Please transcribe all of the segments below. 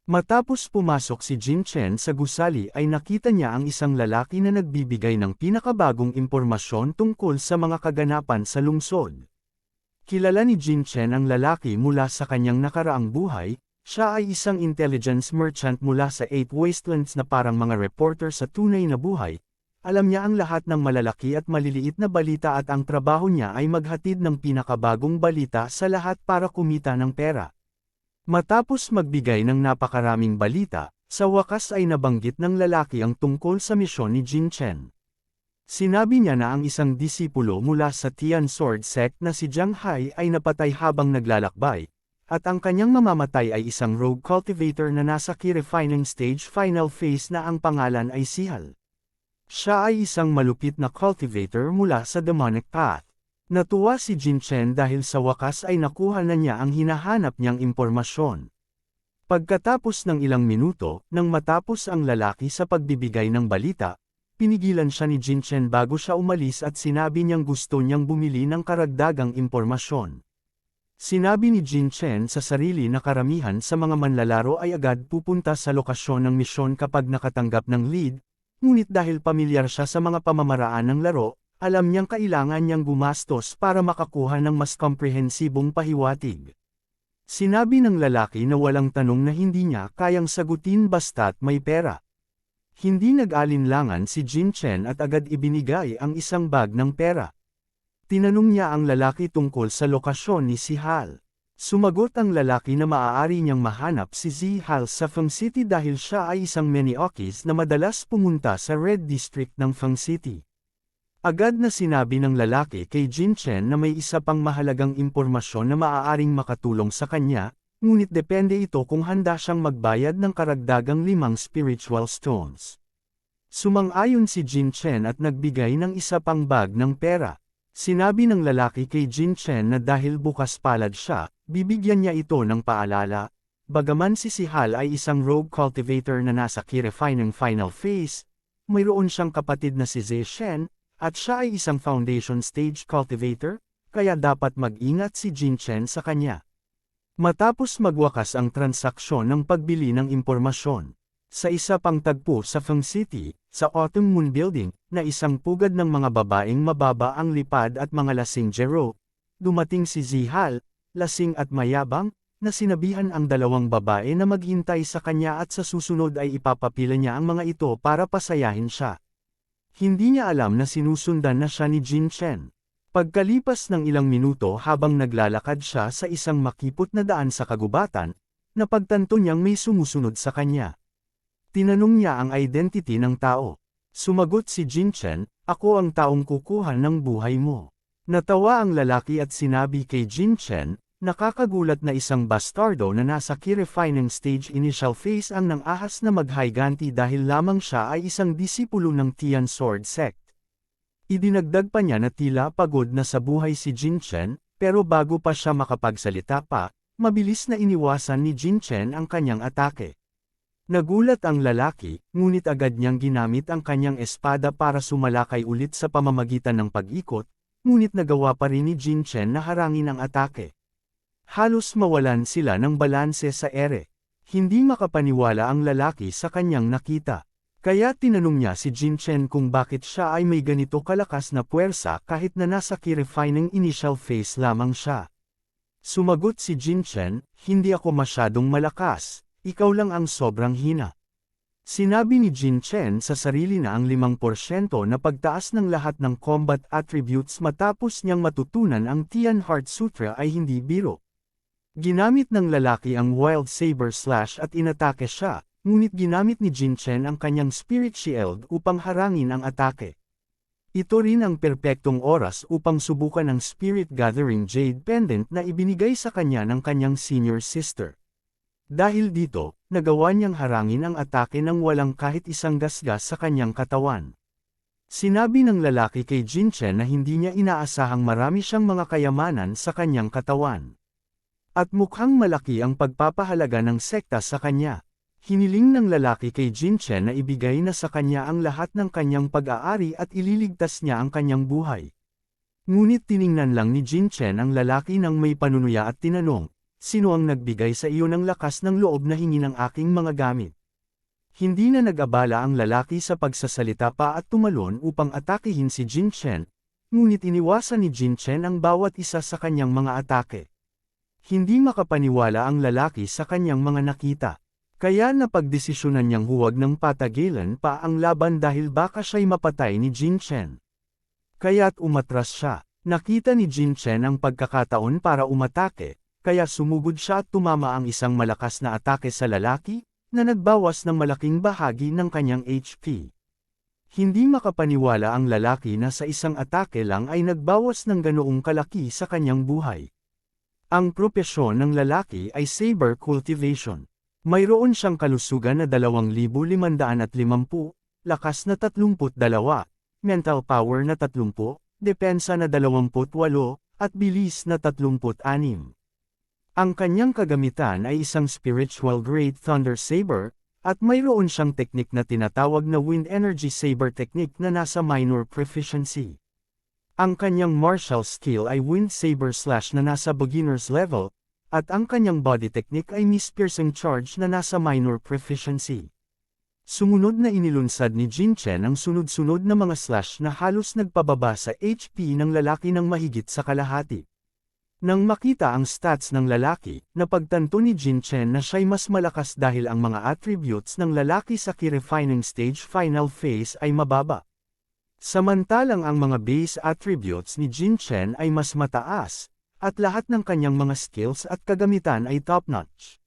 Matapos pumasok si Jin Chen sa gusali ay nakita niya ang isang lalaki na nagbibigay ng pinakabagong impormasyon tungkol sa mga kaganapan sa lungsod. Kilala ni Jin Chen ang lalaki mula sa kanyang nakaraang buhay, siya ay isang intelligence merchant mula sa Eight Wastelands na parang mga reporter sa tunay na buhay. Alam niya ang lahat ng malalaki at maliliit na balita at ang trabaho niya ay maghatid ng pinakabagong balita sa lahat para kumita ng pera. Matapos magbigay ng napakaraming balita, sa wakas ay nabanggit ng lalaki ang tungkol sa misyon ni Jin Chen. Sinabi niya na ang isang disipulo mula sa Tian Sword Sect na si Jiang Hai ay napatay habang naglalakbay, at ang kanyang mamamatay ay isang rogue cultivator na nasa key refining stage final phase na ang pangalan ay si Hal. Siya ay isang malupit na cultivator mula sa demonic path. Natuwa si Jin Chen dahil sa wakas ay nakuha na niya ang hinahanap niyang impormasyon. Pagkatapos ng ilang minuto, nang matapos ang lalaki sa pagbibigay ng balita, pinigilan siya ni Jin Chen bago siya umalis at sinabi niyang gusto niyang bumili ng karagdagang impormasyon. Sinabi ni Jin Chen sa sarili na karamihan sa mga manlalaro ay agad pupunta sa lokasyon ng misyon kapag nakatanggap ng lead, ngunit dahil pamilyar siya sa mga pamamaraan ng laro, alam niyang kailangan niyang gumastos para makakuha ng mas komprehensibong pahiwatig. Sinabi ng lalaki na walang tanong na hindi niya kayang sagutin basta't may pera. Hindi nag-alinlangan si Jin Chen at agad ibinigay ang isang bag ng pera. Tinanong niya ang lalaki tungkol sa lokasyon ni si Hal. Sumagot ang lalaki na maaari niyang mahanap si Zi Hal sa Feng City dahil siya ay isang Meniokis na madalas pumunta sa Red District ng Feng City. Agad na sinabi ng lalaki kay Jin Chen na may isa pang mahalagang impormasyon na maaaring makatulong sa kanya, ngunit depende ito kung handa siyang magbayad ng karagdagang 5 spiritual stones. Sumang-ayon si Jin Chen at nagbigay ng isa pang bag ng pera. Sinabi ng lalaki kay Jin Chen na dahil bukas palad siya, bibigyan niya ito ng paalala. Bagaman si Hal ay isang rogue cultivator na nasa key refining final phase, mayroon siyang kapatid na si Zhe Shen, at siya ay isang foundation stage cultivator, kaya dapat mag-ingat si Jin Chen sa kanya. Matapos magwakas ang transaksyon ng pagbili ng impormasyon, sa isa pang tagpo sa Feng City, sa Autumn Moon Building, na isang pugad ng mga babaeng mababa ang lipad at mga lasing Jero, dumating si Zihal, lasing at mayabang, na sinabihan ang dalawang babae na maghintay sa kanya at sa susunod ay ipapapila niya ang mga ito para pasayahin siya. Hindi niya alam na sinusundan na siya ni Jin Chen. Pagkalipas ng ilang minuto habang naglalakad siya sa isang makipot na daan sa kagubatan, napagtanto niyang may sumusunod sa kanya. Tinanong niya ang identity ng tao. Sumagot si Jin Chen, "Ako ang taong kukuha ng buhay mo." Natawa ang lalaki at sinabi kay Jin Chen, nakakagulat na isang bastardo na nasa key refining stage initial phase ang nang-ahas na maghayganti dahil lamang siya ay isang disipulo ng Tian Sword Sect. Idinagdag pa niya na tila pagod na sa buhay si Jin Chen, pero bago pa siya makapagsalita pa, mabilis na iniwasan ni Jin Chen ang kanyang atake. Nagulat ang lalaki, ngunit agad niyang ginamit ang kanyang espada para sumalakay ulit sa pamamagitan ng pag-ikot, ngunit nagawa pa rin ni Jin Chen na harangin ang atake. Halos mawalan sila ng balanse sa ere. Hindi makapaniwala ang lalaki sa kanyang nakita. Kaya tinanong niya si Jin Chen kung bakit siya ay may ganito kalakas na puwersa kahit na nasa key refining initial phase lamang siya. Sumagot si Jin Chen, "Hindi ako masyadong malakas, ikaw lang ang sobrang hina." Sinabi ni Jin Chen sa sarili na ang 5% na pagtaas ng lahat ng combat attributes matapos niyang matutunan ang Tian Heart Sutra ay hindi biro. Ginamit ng lalaki ang Wild Saber Slash at inatake siya, ngunit ginamit ni Jin Chen ang kanyang Spirit Shield upang harangin ang atake. Ito rin ang perpektong oras upang subukan ang Spirit Gathering Jade Pendant na ibinigay sa kanya ng kanyang senior sister. Dahil dito, nagawa niyang harangin ang atake nang walang kahit isang gasgas sa kanyang katawan. Sinabi ng lalaki kay Jin Chen na hindi niya inaasahang marami siyang mga kayamanan sa kanyang katawan. At mukhang malaki ang pagpapahalaga ng sekta sa kanya. Hiniling ng lalaki kay Jin Chen na ibigay na sa kanya ang lahat ng kanyang pag-aari at ililigtas niya ang kanyang buhay. Ngunit tiningnan lang ni Jin Chen ang lalaki ng may panunuya at tinanong, sino ang nagbigay sa iyo ng lakas ng loob na hingin ang aking mga gamit? Hindi na nag-abala ang lalaki sa pagsasalita pa at tumalon upang atakihin si Jin Chen, ngunit iniwasan ni Jin Chen ang bawat isa sa kanyang mga atake. Hindi makapaniwala ang lalaki sa kanyang mga nakita. Kaya napagdesisyonan niyang huwag ng patagilan pa ang laban dahil baka siya'y mapatay ni Jin Chen. Kaya't umatras siya. Nakita ni Jin Chen ang pagkakataon para umatake, kaya sumugod siya at tumama ang isang malakas na atake sa lalaki, na nagbawas ng malaking bahagi ng kanyang HP. Hindi makapaniwala ang lalaki na sa isang atake lang ay nagbawas ng ganoong kalaki sa kanyang buhay. Ang propesyon ng lalaki ay saber cultivation. Mayroon siyang kalusugan na 2,550, lakas na 32, mental power na 30, depensa na 28, at bilis na 36. Ang kanyang kagamitan ay isang spiritual great thunder saber, at mayroon siyang teknik na tinatawag na wind energy saber technique na nasa minor proficiency. Ang kanyang martial skill ay wind saber slash na nasa beginner's level, at ang kanyang body technique ay miss piercing charge na nasa minor proficiency. Sumunod na inilunsad ni Jin Chen ang sunod-sunod na mga slash na halos nagpababa sa HP ng lalaki ng mahigit sa kalahati. Nang makita ang stats ng lalaki, napagtanto ni Jin Chen na siya'y mas malakas dahil ang mga attributes ng lalaki sa ki-refining stage final phase ay mababa. Samantalang ang mga base attributes ni Jin Chen ay mas mataas, at lahat ng kanyang mga skills at kagamitan ay top-notch.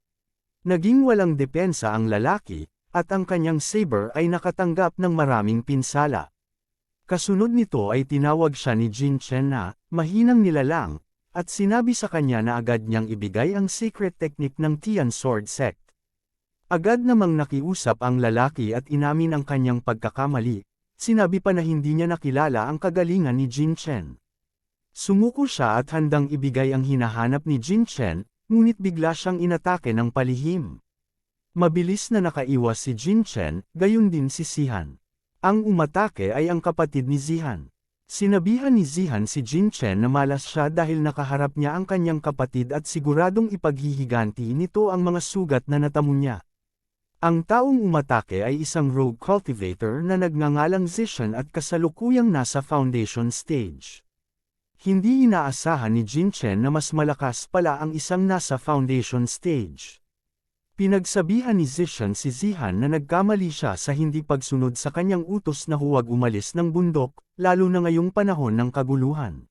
Naging walang depensa ang lalaki, at ang kanyang saber ay nakatanggap ng maraming pinsala. Kasunod nito ay tinawag siya ni Jin Chen na mahinang nilalang, at sinabi sa kanya na agad niyang ibigay ang secret technique ng Tian Sword Sect. Agad namang nakiusap ang lalaki at inamin ang kanyang pagkakamali, sinabi pa na hindi niya nakilala ang kagalingan ni Jin Chen. Sumuko siya at handang ibigay ang hinahanap ni Jin Chen, ngunit bigla siyang inatake ng palihim. Mabilis na nakaiwas si Jin Chen, gayon din si Zihan. Ang umatake ay ang kapatid ni Zihan. Sinabihan ni Zihan si Jin Chen na malas siya dahil nakaharap niya ang kanyang kapatid at siguradong ipaghihiganti nito ang mga sugat na natamo niya. Ang taong umatake ay isang rogue cultivator na nagngangalang Zishan at kasalukuyang nasa foundation stage. Hindi inaasahan ni Jin Chen na mas malakas pala ang isang nasa foundation stage. Pinagsabihan ni Zishan si Zihan na nagkamali siya sa hindi pagsunod sa kanyang utos na huwag umalis ng bundok, lalo na ngayong panahon ng kaguluhan.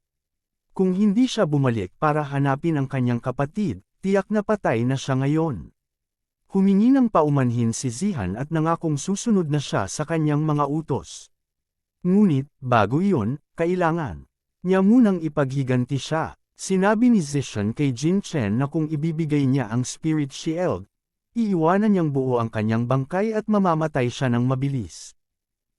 Kung hindi siya bumalik para hanapin ang kanyang kapatid, tiyak na patay na siya ngayon. Humingi ng paumanhin si Zihan at nangakong susunod na siya sa kanyang mga utos. Ngunit, bago iyon, kailangan niya munang ipaghiganti siya. Sinabi ni Zishan kay Jin Chen na kung ibibigay niya ang Spirit Shield, iiwanan niyang buo ang kanyang bangkay at mamamatay siya ng mabilis.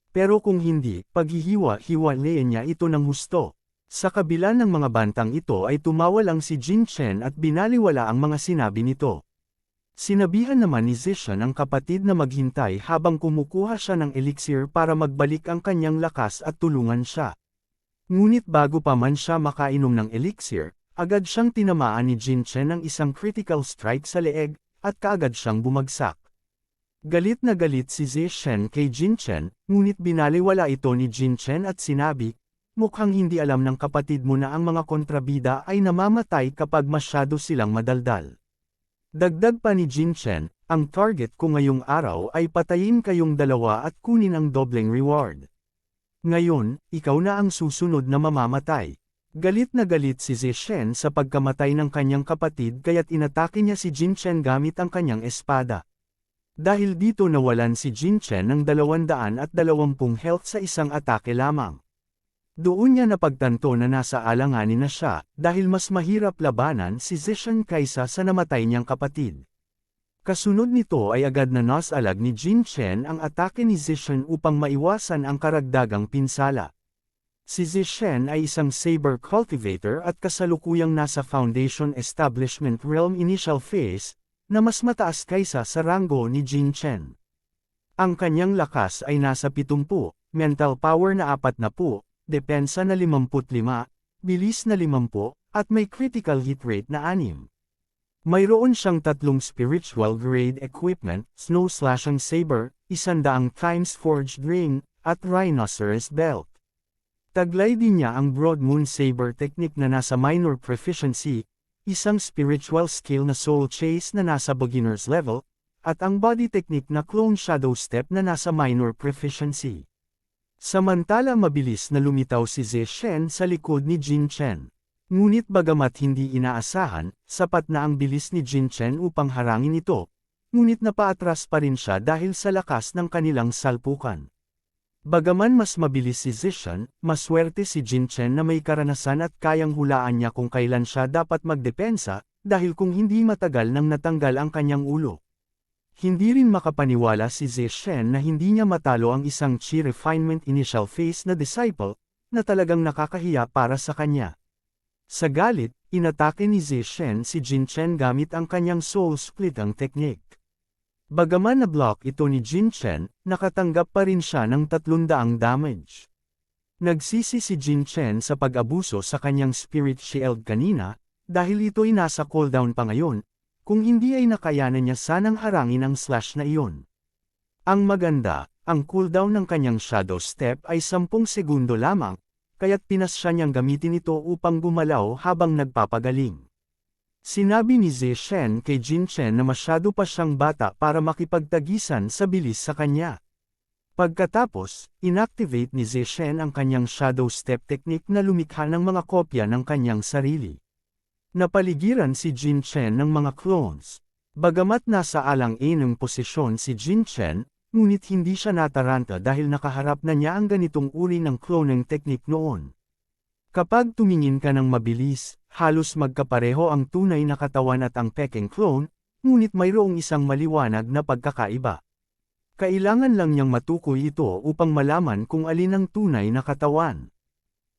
Pero kung hindi, paghihiwa-hiwalayan niya ito ng husto. Sa kabila ng mga bantang ito ay tumawa lang si Jin Chen at binaliwala ang mga sinabi nito. Sinabihan naman ni Zishan ang kapatid na maghintay habang kumukuha siya ng elixir para magbalik ang kanyang lakas at tulungan siya. Ngunit bago pa man siya makainom ng elixir, agad siyang tinamaan ni Jin Chen ng isang critical strike sa leeg, at kaagad siyang bumagsak. Galit na galit si Zishan kay Jin Chen, ngunit binaliwala ito ni Jin Chen at sinabi, mukhang hindi alam ng kapatid mo na ang mga kontrabida ay namamatay kapag masyado silang madaldal. Dagdag pa ni Jin Chen, ang target ko ngayong araw ay patayin kayong dalawa at kunin ang dobleng reward. Ngayon, ikaw na ang susunod na mamamatay. Galit na galit si Zishan sa pagkamatay ng kanyang kapatid kaya't inatake niya si Jin Chen gamit ang kanyang espada. Dahil dito nawalan si Jin Chen ng 220 health sa isang atake lamang. Doon niya napagtanto na nasa alanganin na siya dahil mas mahirap labanan si Zishan kaysa sa namatay niyang kapatid. Kasunod nito ay agad na nasalag ni Jin Chen ang atake ni Zishan upang maiwasan ang karagdagang pinsala. Si Zishan ay isang saber cultivator at kasalukuyang nasa Foundation Establishment Realm Initial Phase, na mas mataas kaysa sa ranggo ni Jin Chen. Ang kanyang lakas ay nasa 70, mental power na 40, depensa na 55, bilis na 50, at may critical hit rate na 6. Mayroon siyang 3 spiritual grade equipment, Snow Slashing Saber, 100 times Forged Ring, at Rhinoceros Belt. Taglay din niya ang Broad Moon Saber technique na nasa minor proficiency, isang spiritual skill na Soul Chase na nasa beginner's level, at ang body technique na Clone Shadow Step na nasa minor proficiency. Samantala mabilis na lumitaw si Ze Shen sa likod ni Jin Chen. Ngunit bagamat hindi inaasahan, sapat na ang bilis ni Jin Chen upang harangin ito, ngunit napaatras pa rin siya dahil sa lakas ng kanilang salpukan. Bagaman mas mabilis si Ze Shen, maswerte si Jin Chen na may karanasan at kayang hulaan niya kung kailan siya dapat magdepensa, dahil kung hindi matagal nang natanggal ang kanyang ulo. Hindi rin makapaniwala si Ze Shen na hindi niya matalo ang isang Chi Refinement Initial Phase na disciple, na talagang nakakahiya para sa kanya. Sa galit, inatake ni Ze Shen si Jin Chen gamit ang kanyang Soul Splitting technique. Bagaman na-block ito ni Jin Chen, nakatanggap pa rin siya ng 300 damage. Nagsisi si Jin Chen sa pag-abuso sa kanyang Spirit Shield kanina, dahil ito'y nasa cooldown pa ngayon, kung hindi ay nakayanan niya sanang harangin ang slash na iyon. Ang maganda, ang cooldown ng kanyang Shadow Step ay 10 segundo lamang, kaya't pinasya niyang gamitin ito upang gumalaw habang nagpapagaling. Sinabi ni Ze Shen kay Jin Chen na masyado pa siyang bata para makipagtagisan sa bilis sa kanya. Pagkatapos, inactivate ni Ze Shen ang kanyang Shadow Step technique na lumikha ng mga kopya ng kanyang sarili. Napaligiran si Jin Chen ng mga clones. Bagamat nasa alang-inang posisyon si Jin Chen, ngunit hindi siya nataranta dahil nakaharap na niya ang ganitong uri ng cloning technique noon. Kapag tumingin ka ng mabilis, halos magkapareho ang tunay na katawan at ang peking clone, ngunit mayroong isang maliwanag na pagkakaiba. Kailangan lang niyang matukoy ito upang malaman kung alin ang tunay na katawan.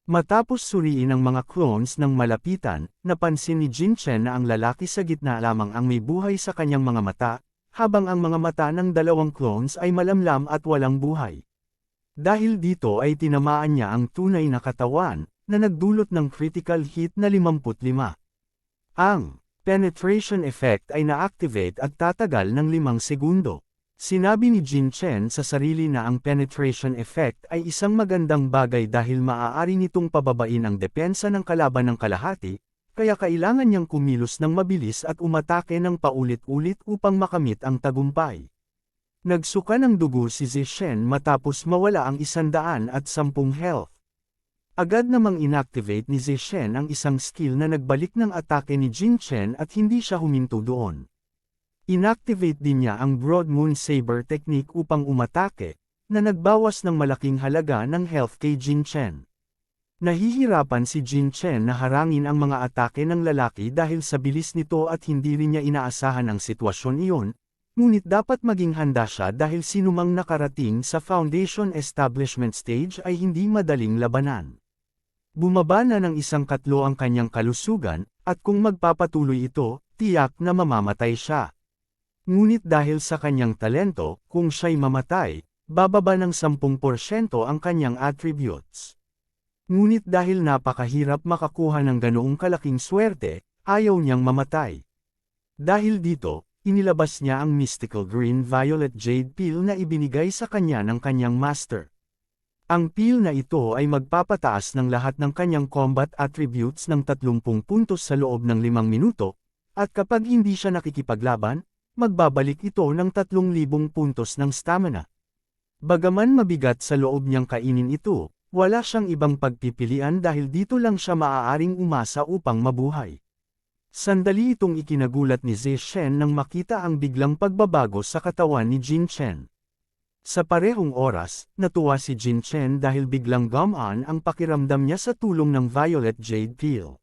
Matapos suriin ang mga clones ng malapitan, napansin ni Jin Chen na ang lalaki sa gitna lamang ang may buhay sa kanyang mga mata, habang ang mga mata ng 2 clones ay malamlam at walang buhay. Dahil dito ay tinamaan niya ang tunay na katawan, na nagdulot ng critical hit na 55. Ang penetration effect ay na-activate at tatagal ng 5 segundo. Sinabi ni Jin Chen sa sarili na ang penetration effect ay isang magandang bagay dahil maaari nitong pababain ang depensa ng kalaban ng kalahati, kaya kailangan niyang kumilos ng mabilis at umatake ng paulit-ulit upang makamit ang tagumpay. Nagsuka ng dugo si Ze Shen matapos mawala ang 110 health. Agad namang inactivate ni Ze Shen ang isang skill na nagbalik ng atake ni Jin Chen at hindi siya huminto doon. Inactivate din niya ang Broad Moon Saber technique upang umatake, na nagbawas ng malaking halaga ng health kay Jin Chen. Nahihirapan si Jin Chen na harangin ang mga atake ng lalaki dahil sa bilis nito at hindi rin niya inaasahan ang sitwasyon iyon, ngunit dapat maging handa siya dahil sinumang nakarating sa Foundation Establishment Stage ay hindi madaling labanan. Bumaba na ng 1/4 ang kanyang kalusugan, at kung magpapatuloy ito, tiyak na mamamatay siya. Ngunit dahil sa kanyang talento, kung siya'y mamatay, bababa ng 10% ang kanyang attributes. Ngunit dahil napakahirap makakuha ng ganoong kalaking swerte, ayaw niyang mamatay. Dahil dito, inilabas niya ang Mystical Green Violet Jade Pill na ibinigay sa kanya ng kanyang master. Ang pill na ito ay magpapataas ng lahat ng kanyang combat attributes ng 30 puntos sa loob ng 5 minuto, at kapag hindi siya nakikipaglaban, magbabalik ito ng 3,000 puntos ng stamina. Bagaman mabigat sa loob niyang kainin ito, wala siyang ibang pagpipilian dahil dito lang siya maaaring umasa upang mabuhay. Sandali itong ikinagulat ni Ze Shen nang makita ang biglang pagbabago sa katawan ni Jin Chen. Sa parehong oras, natuwa si Jin Chen dahil biglang gumaan ang pakiramdam niya sa tulong ng Violet Jade Pill.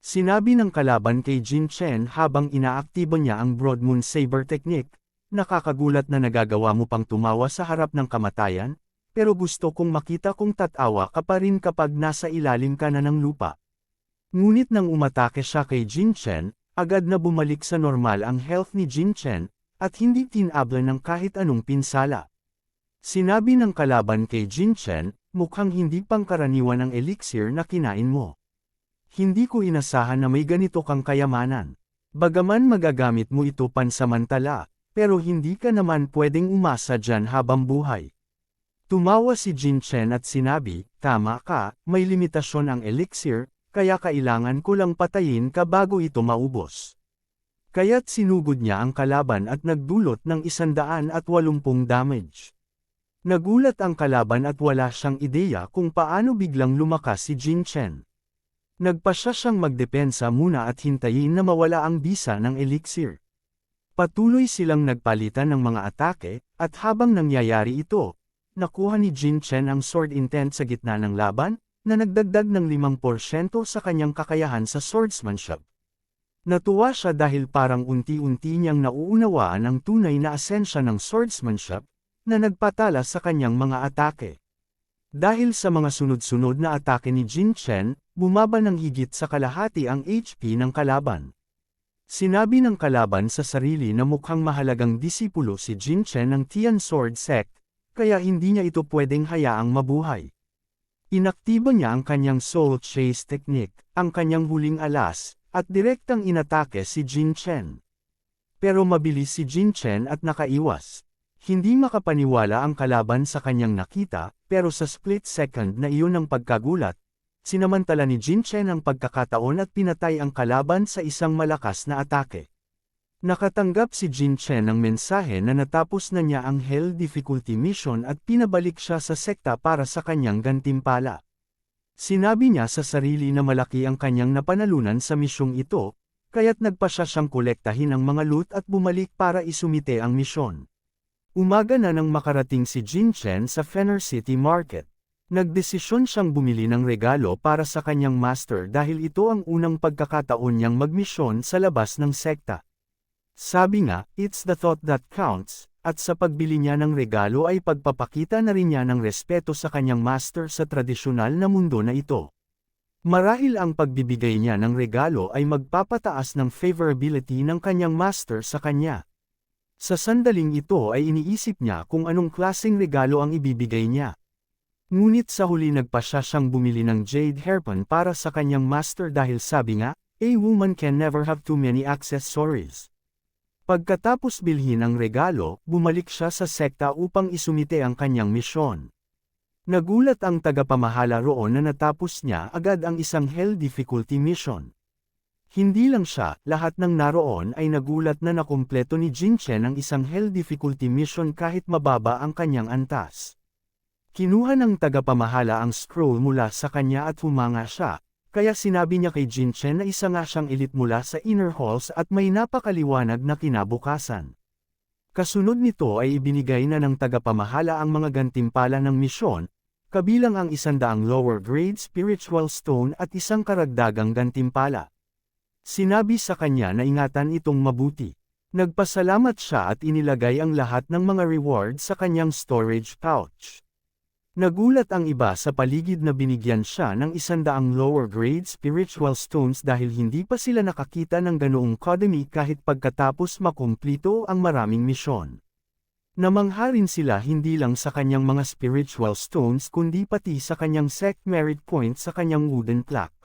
Sinabi ng kalaban kay Jin Chen habang inaaktibo niya ang Broad Moon Saber technique, nakakagulat na nagagawa mo pang tumawa sa harap ng kamatayan, pero gusto kong makita kung tatawa ka pa rin kapag nasa ilalim ka na ng lupa. Ngunit nang umatake siya kay Jin Chen, agad na bumalik sa normal ang health ni Jin Chen, at hindi tinablan ng kahit anong pinsala. Sinabi ng kalaban kay Jin Chen, mukhang hindi pangkaraniwan ang elixir na kinain mo. Hindi ko inasahan na may ganito kang kayamanan. Bagaman magagamit mo ito pansamantala, pero hindi ka naman pwedeng umasa dyan habang buhay. Tumawa si Jin Chen at sinabi, tama ka, may limitasyon ang elixir, kaya kailangan ko lang patayin ka bago ito maubos. Kaya't sinugod niya ang kalaban at nagdulot ng 180 damage. Nagulat ang kalaban at wala siyang ideya kung paano biglang lumakas si Jin Chen. Nagpasya siyang magdepensa muna at hintayin na mawala ang bisa ng elixir. Patuloy silang nagpalitan ng mga atake, at habang nangyayari ito, nakuha ni Jin Chen ang sword intent sa gitna ng laban, na nagdagdag ng 5% sa kanyang kakayahan sa swordsmanship. Natuwa siya dahil parang unti-unti niyang nauunawaan ang tunay na asensya ng swordsmanship, na nagpatala sa kanyang mga atake. Dahil sa mga sunod-sunod na atake ni Jin Chen, bumaba ng higit sa kalahati ang HP ng kalaban. Sinabi ng kalaban sa sarili na mukhang mahalagang disipulo si Jin Chen ng Tian Sword Sect, kaya hindi niya ito pwedeng hayaang mabuhay. Inaktibo niya ang kanyang Soul Chase Technique, ang kanyang huling alas, at direktang inatake si Jin Chen. Pero mabilis si Jin Chen at nakaiwas. Hindi makapaniwala ang kalaban sa kanyang nakita, pero sa split second na iyon ang pagkagulat, sinamantala ni Jin Chen ang pagkakataon at pinatay ang kalaban sa isang malakas na atake. Nakatanggap si Jin Chen ng mensahe na natapos na niya ang Hell Difficulty Mission at pinabalik siya sa sekta para sa kanyang gantimpala. Sinabi niya sa sarili na malaki ang kanyang napanalunan sa misyong ito, kaya't nagpasya siyang kolektahin ang mga loot at bumalik para isumite ang misyon. Umaga na nang makarating si Jin Chen sa Fenner City Market. Nagdesisyon siyang bumili ng regalo para sa kanyang master dahil ito ang unang pagkakataon niyang magmisyon sa labas ng sekta. Sabi nga, it's the thought that counts, at sa pagbili niya ng regalo ay pagpapakita na rin niya ng respeto sa kanyang master sa tradisyonal na mundo na ito. Marahil ang pagbibigay niya ng regalo ay magpapataas ng favorability ng kanyang master sa kanya. Sa sandaling ito ay iniisip niya kung anong klaseng regalo ang ibibigay niya. Ngunit sa huli nagpasya siyang bumili ng jade hairpin para sa kanyang master dahil sabi nga, a woman can never have too many accessories. Pagkatapos bilhin ang regalo, bumalik siya sa sekta upang isumite ang kanyang misyon. Nagulat ang tagapamahala roon na natapos niya agad ang isang Hell Difficulty Mission. Hindi lang siya, lahat ng naroon ay nagulat na nakumpleto ni Jin Chen ang isang Hell Difficulty Mission kahit mababa ang kanyang antas. Kinuha ng tagapamahala ang scroll mula sa kanya at humanga siya. Kaya sinabi niya kay Jin Chen na isa nga siyang elite mula sa inner halls at may napakaliwanag na kinabukasan. Kasunod nito ay ibinigay na ng tagapamahala ang mga gantimpala ng misyon, kabilang ang 100 lower grade spiritual stone at isang karagdagang gantimpala. Sinabi sa kanya na ingatan itong mabuti. Nagpasalamat siya at inilagay ang lahat ng mga reward sa kanyang storage pouch. Nagulat ang iba sa paligid na binigyan siya ng 100 lower grade spiritual stones dahil hindi pa sila nakakita ng ganoong kadami kahit pagkatapos makumplito ang maraming misyon. Namangha rin sila hindi lang sa kanyang mga spiritual stones kundi pati sa kanyang sect merit point sa kanyang wooden plaque.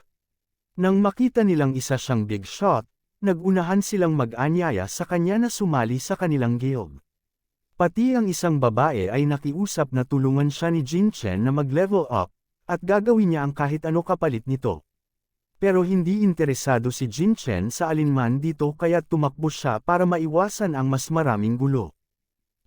Nang makita nilang isa siyang big shot, nagunahan silang mag-anyaya sa kanya na sumali sa kanilang guild. Pati ang isang babae ay nakiusap na tulungan siya ni Jin Chen na mag-level up, at gagawin niya ang kahit ano kapalit nito. Pero hindi interesado si Jin Chen sa alinman dito kaya tumakbo siya para maiwasan ang mas maraming gulo.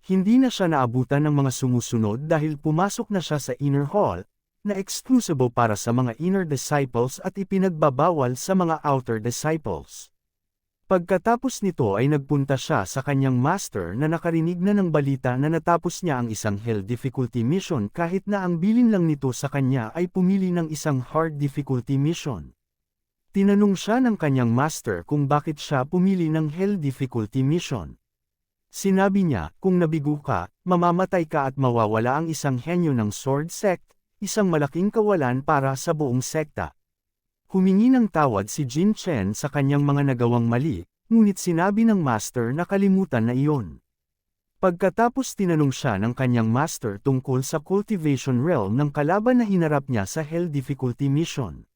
Hindi na siya naabutan ng mga sumusunod dahil pumasok na siya sa inner hall, na exclusive para sa mga inner disciples at ipinagbabawal sa mga outer disciples. Pagkatapos nito ay nagpunta siya sa kanyang master na nakarinig na ng balita na natapos niya ang isang Hell Difficulty Mission kahit na ang bilin lang nito sa kanya ay pumili ng isang Hard Difficulty Mission. Tinanong siya ng kanyang master kung bakit siya pumili ng Hell Difficulty Mission. Sinabi niya, kung nabigo ka, mamamatay ka at mawawala ang isang henyo ng Sword Sect, isang malaking kawalan para sa buong sekta. Humingi ng tawad si Jin Chen sa kanyang mga nagawang mali, ngunit sinabi ng master na kalimutan na iyon. Pagkatapos tinanong siya ng kanyang master tungkol sa cultivation realm ng kalaban na hinarap niya sa Hell Difficulty Mission.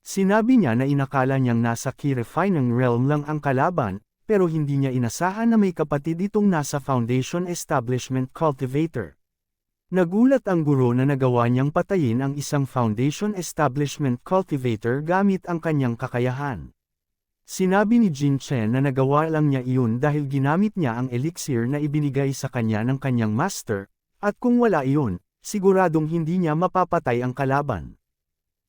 Sinabi niya na inakala niyang nasa key refining realm lang ang kalaban, pero hindi niya inasahan na may kapatid itong nasa Foundation Establishment Cultivator. Nagulat ang guro na nagawa niyang patayin ang isang Foundation Establishment Cultivator gamit ang kanyang kakayahan. Sinabi ni Jin Chen na nagawa lang niya iyon dahil ginamit niya ang elixir na ibinigay sa kanya ng kanyang master, at kung wala iyon, siguradong hindi niya mapapatay ang kalaban.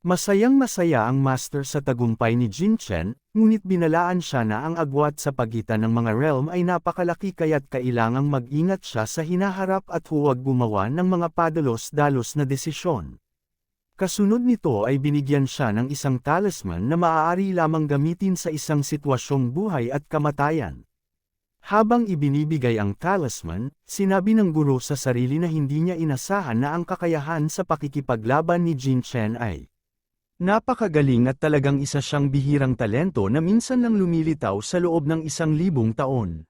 Masayang-masaya ang master sa tagumpay ni Jin Chen, ngunit binalaan siya na ang agwat sa pagitan ng mga realm ay napakalaki kaya't kailangang mag-ingat siya sa hinaharap at huwag gumawa ng mga padalos-dalos na desisyon. Kasunod nito ay binigyan siya ng isang talisman na maaari lamang gamitin sa isang sitwasyong buhay at kamatayan. Habang ibinibigay ang talisman, sinabi ng guro sa sarili na hindi niya inasahan na ang kakayahan sa pakikipaglaban ni Jin Chen ay napakagaling at talagang isa siyang bihirang talento na minsan lang lumilitaw sa loob ng 1,000 taon.